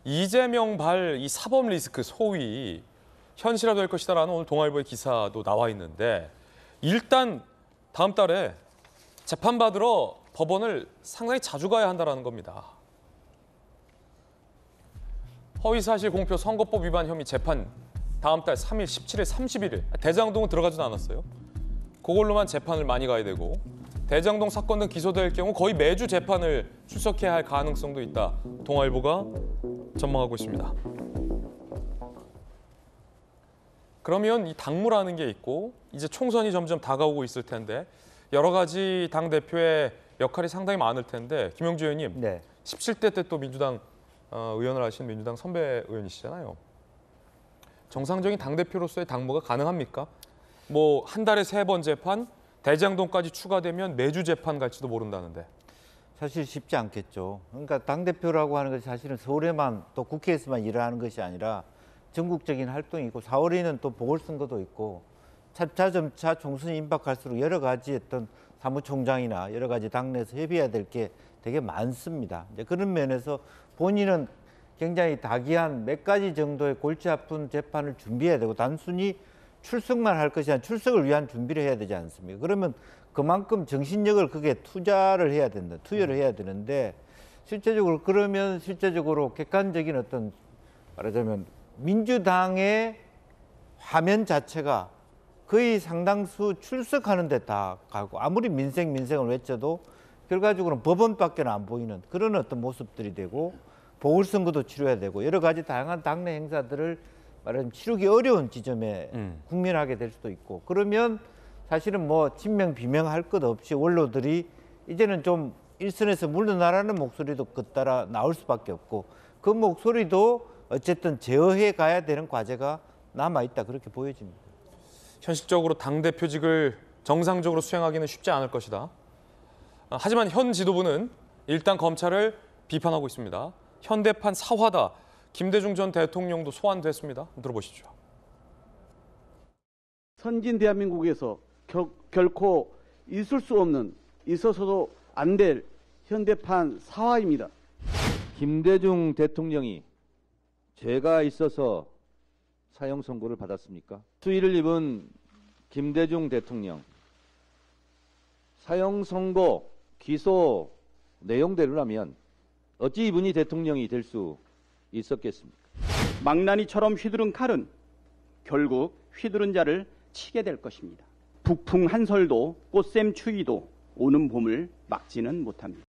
이재명 이 사법 리스크 소위 현실화될 것이다라는 오늘 동아일보의 기사도 나와 있는데 일단 다음 달에 재판받으러 법원을 상당히 자주 가야 한다는 겁니다. 허위사실 공표 선거법 위반 혐의 재판 다음 달 3일, 17일, 31일. 대장동은 들어가지도 않았어요. 그걸로만 재판을 많이 가야 되고 대장동 사건 등 기소될 경우 거의 매주 재판을 출석해야 할 가능성도 있다. 동아일보가 전망하고 있습니다. 그러면 이 당무라는 게 있고 이제 총선이 점점 다가오고 있을 텐데 여러 가지 당대표의 역할이 상당히 많을 텐데 김영주 의원님, 네. 17대 때 또 민주당 의원을 하신 민주당 선배 의원이시잖아요. 정상적인 당대표로서의 당무가 가능합니까? 뭐 한 달에 3번 재판, 대장동까지 추가되면 매주 재판 갈지도 모른다는데. 사실 쉽지 않겠죠. 그러니까 당대표라고 하는 것이 사실은 서울에만 또 국회에서만 일하는 것이 아니라 전국적인 활동이 있고 4월에는 또 보궐선거도 있고 점차 총선이 임박할수록 여러 가지 어떤 사무총장이나 여러 가지 당내에서 협의해야 될 게 되게 많습니다. 이제 그런 면에서 본인은 굉장히 다기한 몇 가지 정도의 골치 아픈 재판을 준비해야 되고 단순히 출석만 할 것이 아니라 출석을 위한 준비를 해야 되지 않습니까? 그러면 그만큼 정신력을 그게 투자를 해야 된다. 투여를 해야 되는데 실제적으로 그러면 실제적으로 객관적인 어떤 말하자면 민주당의 화면 자체가 거의 상당수 출석하는 데 다 가고 아무리 민생을 외쳐도 결과적으로는 법원밖에 안 보이는 그런 어떤 모습들이 되고 보궐선거도 치러야 되고 여러 가지 다양한 당내 행사들을 말하자면 치르기 어려운 지점에 국면하게 될 수도 있고 그러면 사실은 뭐 친명 비명할 것 없이 원로들이 이제는 좀 일선에서 물러나라는 목소리도 끝따라 나올 수밖에 없고 그 목소리도 어쨌든 제어해 가야 되는 과제가 남아있다 그렇게 보여집니다. 현실적으로 당대표직을 정상적으로 수행하기는 쉽지 않을 것이다. 하지만 현 지도부는 일단 검찰을 비판하고 있습니다. 현대판 사화다. 김대중 전 대통령도 소환됐습니다. 들어보시죠. 선진 대한민국에서 결코 있을 수 없는 있어서도 안 될 현대판 사화입니다. 김대중 대통령이 죄가 있어서 사형 선고를 받았습니까? 수의를 입은 김대중 대통령 사형 선고 기소 내용대로라면 어찌 이분이 대통령이 될 수 있었겠습니까? 망나니처럼 휘두른 칼은 결국 휘두른 자를 치게 될 것입니다. 북풍 한설도 꽃샘 추위도 오는 봄을 막지는 못합니다.